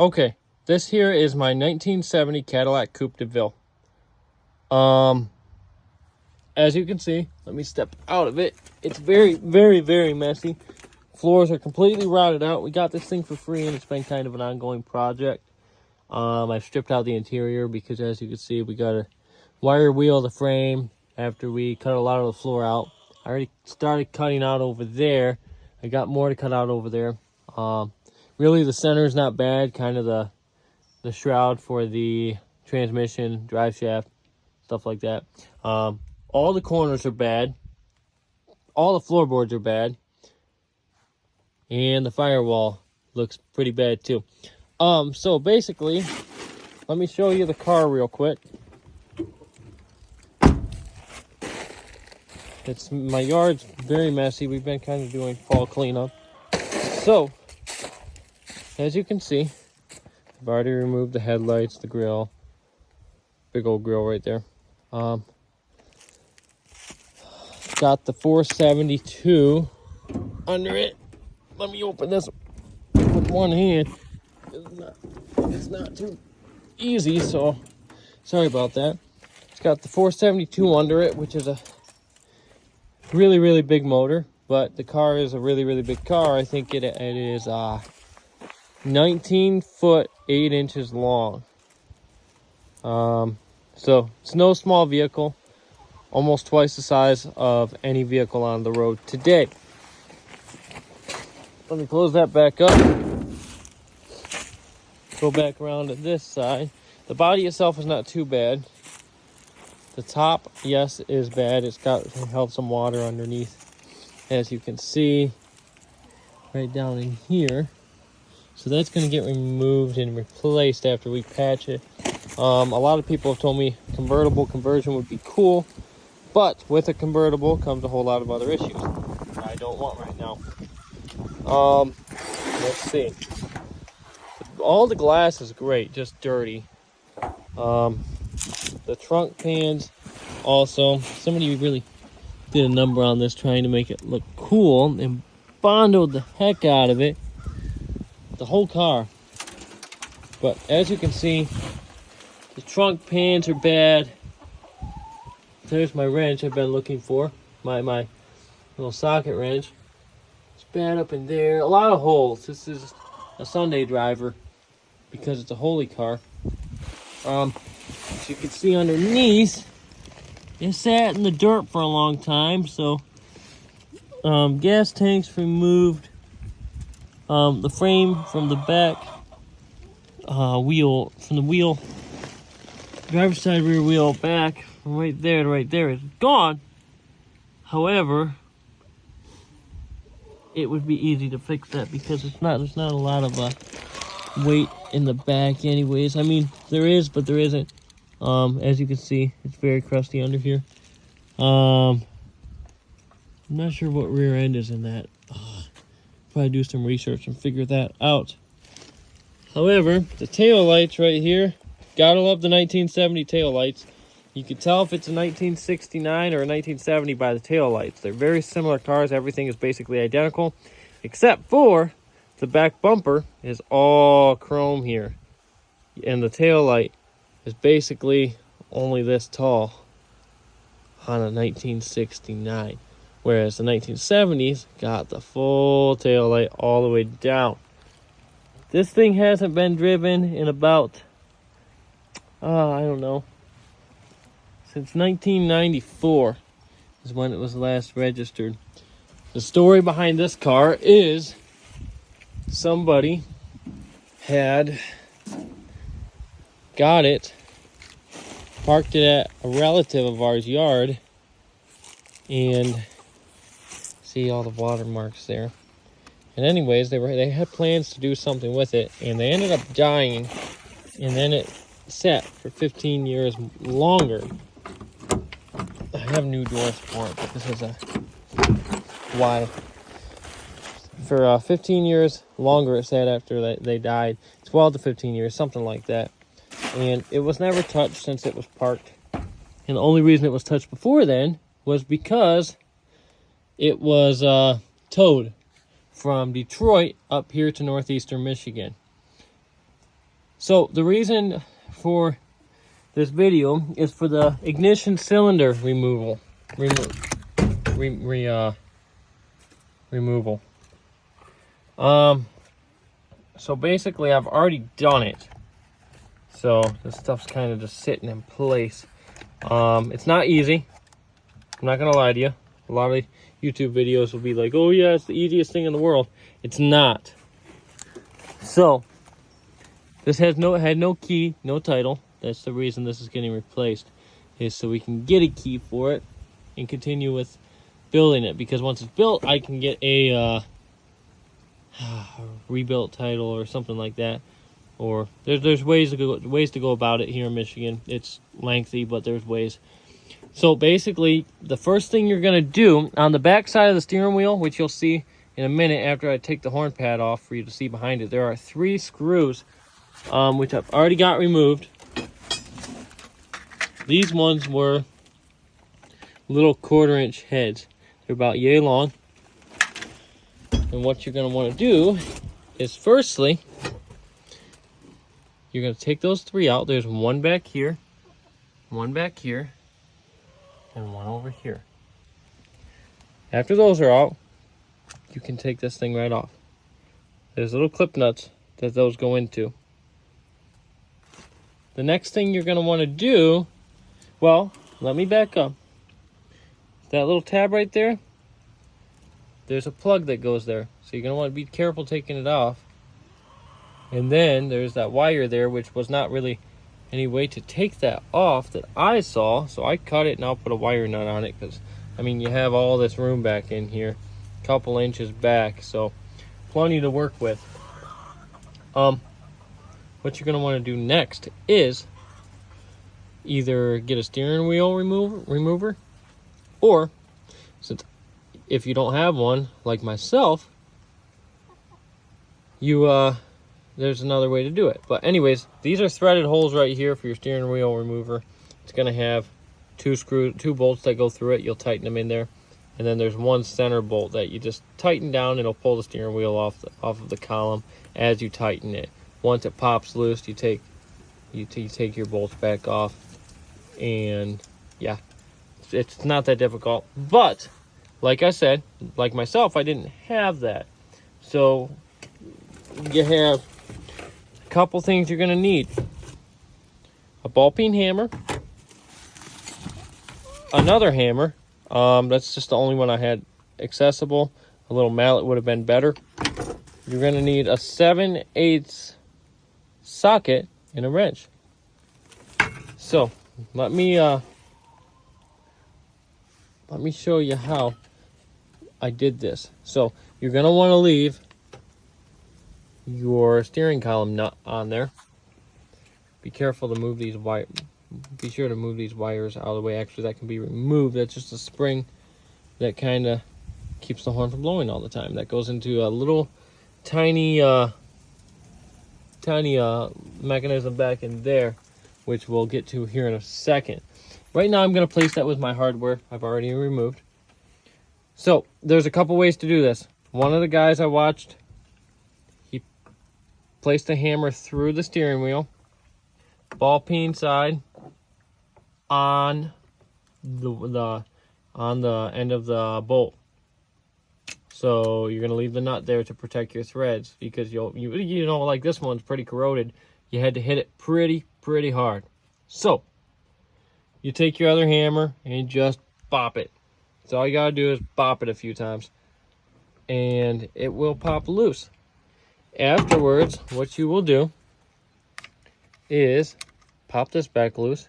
Okay, this here is my 1970 Cadillac Coupe DeVille. As you can see, let me step out of it. It's very, very, very messy. Floors are completely rotted out. We got this thing for free, and it's been kind of an ongoing project. I've stripped out the interior because, as you can see, we got to wire wheel the frame after we cut a lot of the floor out. I already started cutting out over there. I got more to cut out over there. Really, the center is not bad. Kind of the shroud for the transmission, drive shaft, stuff like that. All the corners are bad. All the floorboards are bad. And the firewall looks pretty bad too. So basically, let me show you the car real quick. My yard's very messy. We've been kind of doing fall cleanup. So, as you can see, I've already removed the headlights, the grill. Big old grill right there. Got the 472 under it. Let me open this with one hand. It's not too easy, so sorry about that. It's got the 472 under it, which is a really, really big motor, but the car is a really, really big car. I think it is 19 foot 8 inches long. So it's no small vehicle, almost twice the size of any vehicle on the road today. Let me close that back up. Go back around to this side. The body itself is not too bad. The top, yes, is bad. It held some water underneath, as you can see, right down in here. So that's going to get removed and replaced after we patch it. A lot of people have told me convertible conversion would be cool, but with a convertible comes a whole lot of other issues I don't want right now. Let's see. All the glass is great, just dirty. The trunk pans also. Somebody really did a number on this trying to make it look cool and bondoed the heck out of it. The whole car. But as you can see, the trunk pans are bad. There's my wrench I've been looking for. My little socket wrench. It's bad up in there. A lot of holes. This is a Sunday driver because it's a holy car. As you can see underneath, it sat in the dirt for a long time. So gas tanks removed. The frame from the back wheel, from the wheel, driver's side rear wheel back, from right there to right there is gone. However, it would be easy to fix that because there's not a lot of weight in the back anyways. I mean, there is, but there isn't. As you can see, it's very crusty under here. I'm not sure what rear end is in that. Probably do some research and figure that out. However, the tail lights right here, gotta love the 1970 tail lights. You can tell if it's a 1969 or a 1970 by the tail lights. They're very similar cars. Everything is basically identical, except for the back bumper is all chrome here, and the tail light is basically only this tall on a 1969. Whereas the 1970s got the full tail light all the way down. This thing hasn't been driven in about, I don't know, since 1994 is when it was last registered. The story behind this car is somebody had got it, parked it at a relative of ours' yard, and see all the watermarks there. And anyways, they had plans to do something with it, and they ended up dying, and then it sat for 15 years longer. I have new doors for it, but this is a why. For 15 years longer it sat after they died. 12 to 15 years, something like that. And it was never touched since it was parked. And the only reason it was touched before then was because it was towed from Detroit up here to northeastern Michigan. So the reason for this video is for the ignition cylinder removal. So basically I've already done it. So this stuff's kind of just sitting in place. It's not easy. I'm not gonna lie to you. A lot of YouTube videos will be like, oh yeah, it's the easiest thing in the world. It's not. So this had no key, no title. That's the reason this is getting replaced, is so we can get a key for it and continue with building it. Because once it's built, I can get a rebuilt title or something like that. Or there's ways to go about it here in Michigan. It's lengthy, but there's ways. So basically, the first thing you're gonna do on the back side of the steering wheel, which you'll see in a minute after I take the horn pad off for you to see behind it, there are 3 screws, which I've already got removed. These ones were little 1/4-inch heads. They're about yay long. And what you're gonna want to do is, firstly, you're gonna take those 3 out. There's one back here, and one over here. After those are out, you can take this thing right off. There's little clip nuts that those go into. The next thing you're going to want to do, well, let me back up. That little tab right there, there's a plug that goes there. So you're going to want to be careful taking it off. And then there's that wire there, which was not really any way to take that off that I saw. So I cut it and I'll put a wire nut on it because, I mean, you have all this room back in here. A couple inches back, so plenty to work with. What you're going to want to do next is either get a steering wheel remover, or since if you don't have one like myself, there's another way to do it. But anyways, these are threaded holes right here for your steering wheel remover. It's going to have 2 bolts that go through it. You'll tighten them in there. And then there's one center bolt that you just tighten down, and it'll pull the steering wheel off of the column as you tighten it. Once it pops loose, you take your bolts back off, and yeah, it's not that difficult. But like I said, like myself, I didn't have that. So you have a couple things you're gonna need: a ball peen hammer, another hammer. That's just the only one I had accessible. A little mallet would have been better. You're gonna need a 7/8 socket and a wrench. So let me show you how I did this. So you're gonna want to leave your steering column nut on there. Be careful to move these wires. Be sure to move these wires out of the way. Actually, that can be removed. That's just a spring that kind of keeps the horn from blowing all the time. That goes into a little tiny mechanism back in there, which we'll get to here in a second. Right now, I'm going to place that with my hardware I've already removed. So there's a couple ways to do this. One of the guys I watched, he placed a hammer through the steering wheel, ball peen side on the end of the bolt. So you're gonna leave the nut there to protect your threads, because you know, like this one's pretty corroded. You had to hit it pretty hard. So you take your other hammer and just bop it. So all you gotta do is bop it a few times, and it will pop loose. Afterwards, what you will do is pop this back loose,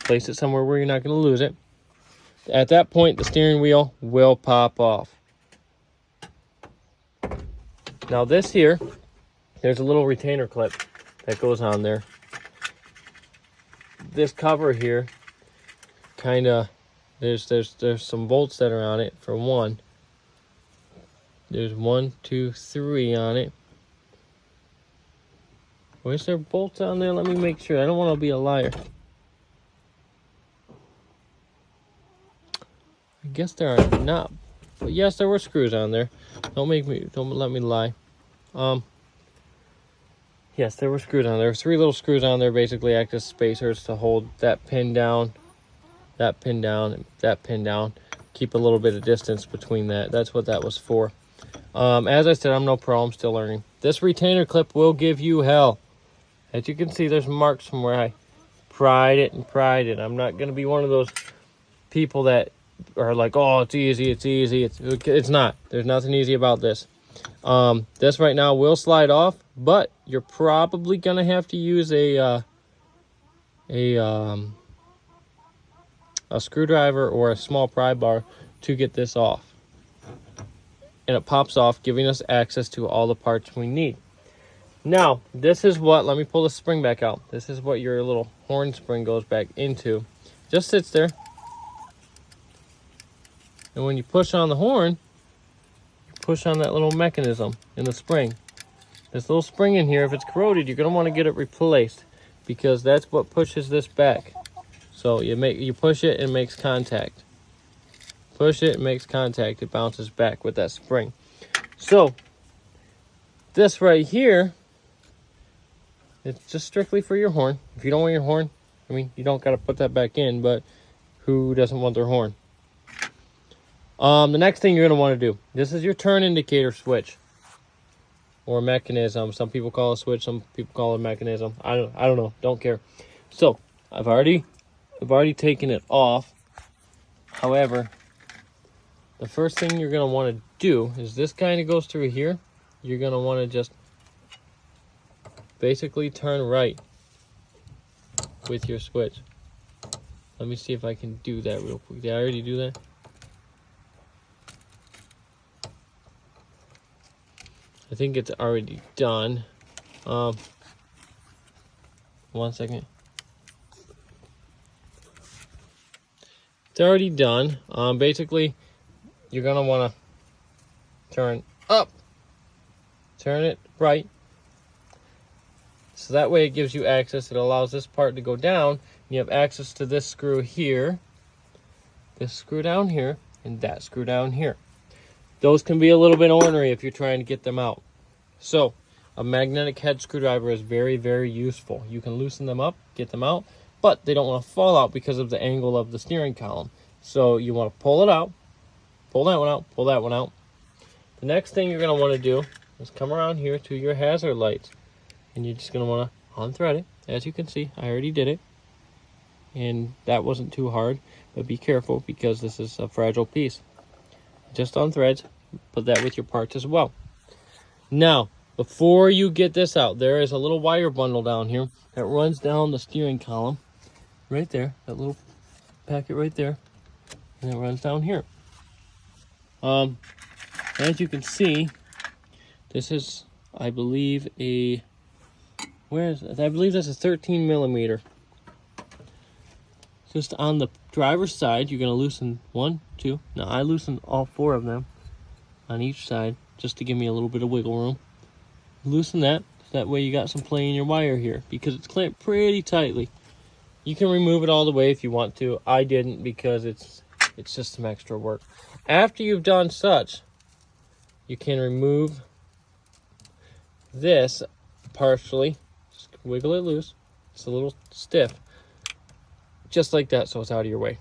place it somewhere where you're not going to lose it. At that point, the steering wheel will pop off. Now this here, there's a little retainer clip that goes on there. This cover here, kind of, there's some bolts that are on it. For one, there's 1, 2, 3 on it. Where's there bolts on there? Let me make sure. I don't want to be a liar. I guess there are not. But yes, there were screws on there. Don't let me lie. Yes, there were screws on there. There were 3 little screws on there, basically act as spacers to hold that pin down, that pin down, and that pin down. Keep a little bit of distance between that. That's what that was for. As I said, I'm no pro. I'm still learning. This retainer clip will give you hell. As you can see, there's marks from where I pried it and pried it. I'm not going to be one of those people that are like, oh, it's easy, it's easy. It's not. There's nothing easy about this. This right now will slide off, but you're probably going to have to use a screwdriver or a small pry bar to get this off. And it pops off, giving us access to all the parts we need. Now, this is what, let me pull the spring back out. This is what your little horn spring goes back into. Just sits there. And when you push on the horn, you push on that little mechanism in the spring. This little spring in here, if it's corroded, you're going to want to get it replaced, because that's what pushes this back. So you push it and it makes contact. Push it, it makes contact. It bounces back with that spring. So this right here, it's just strictly for your horn. If you don't want your horn, I mean, you don't got to put that back in, but who doesn't want their horn? The next thing you're going to want to do, this is your turn indicator switch or mechanism. Some people call it a switch, some people call it a mechanism. I don't know, don't care. So I've already taken it off. However, the first thing you're going to want to do is this kind of goes through here. You're going to want to just basically turn right with your switch. Let me see if I can do that real quick. Did I already do that? I think it's already done. 1 second. It's already done. Basically, you're going to want to turn up. Turn it right. So that way it gives you access. It allows this part to go down. You have access to this screw here, this screw down here, and that screw down here. Those can be a little bit ornery if you're trying to get them out. So a magnetic head screwdriver is very, very useful. You can loosen them up, get them out, but they don't want to fall out because of the angle of the steering column. So you want to pull it out, pull that one out, pull that one out. The next thing you're going to want to do is come around here to your hazard lights, and you're just going to want to unthread it. As you can see, I already did it, and that wasn't too hard, but be careful because this is a fragile piece. Just unthreads, put that with your parts as well. Now, before you get this out, there is a little wire bundle down here that runs down the steering column, right there, that little packet right there, and it runs down here. As you can see, this is, I believe, I believe that's a 13 millimeter. Just on the driver's side, you're going to loosen 1, 2. Now, I loosened all 4 of them on each side just to give me a little bit of wiggle room. Loosen that. That way you got some play in your wire here because it's clamped pretty tightly. You can remove it all the way if you want to. I didn't because it's just some extra work. After you've done such, you can remove this partially. Just wiggle it loose. It's a little stiff. Just like that, so it's out of your way.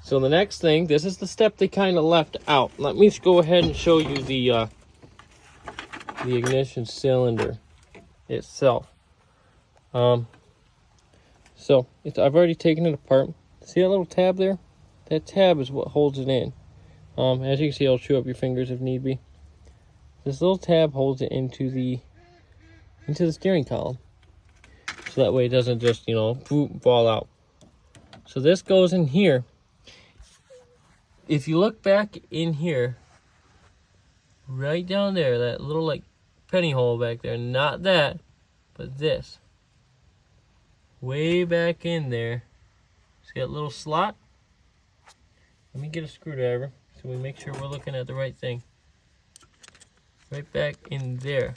So the next thing, this is the step they kind of left out. Let me go ahead and show you the ignition cylinder itself. So I've already taken it apart. See that little tab there? That tab is what holds it in. As you can see, I'll chew up your fingers if need be. This little tab holds it into the steering column. So that way it doesn't just, fall out. So this goes in here. If you look back in here, right down there, that little like penny hole back there, not that, but this. Way back in there. See that little slot? Let me get a screwdriver so we make sure we're looking at the right thing. Right back in there.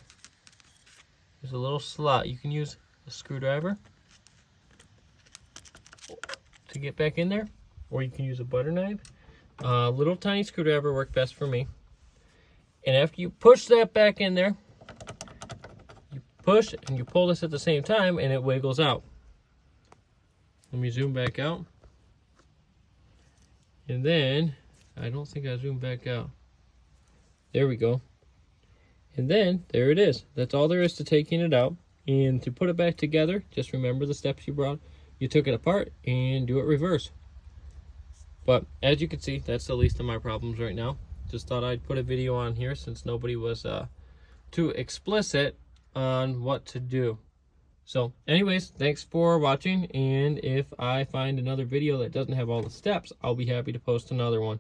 There's a little slot. You can use a screwdriver to get back in there, or you can use a butter knife. Little tiny screwdriver worked best for me. And after you push that back in there, you push and you pull this at the same time and it wiggles out. Let me zoom back out. And then, I don't think I zoomed back out. There we go. And then, there it is. That's all there is to taking it out. And to put it back together, just remember the steps you took it apart and do it reverse. But as you can see, that's the least of my problems right now. Just thought I'd put a video on here since nobody was too explicit on what to do. So anyways, thanks for watching, and if I find another video that doesn't have all the steps, I'll be happy to post another one.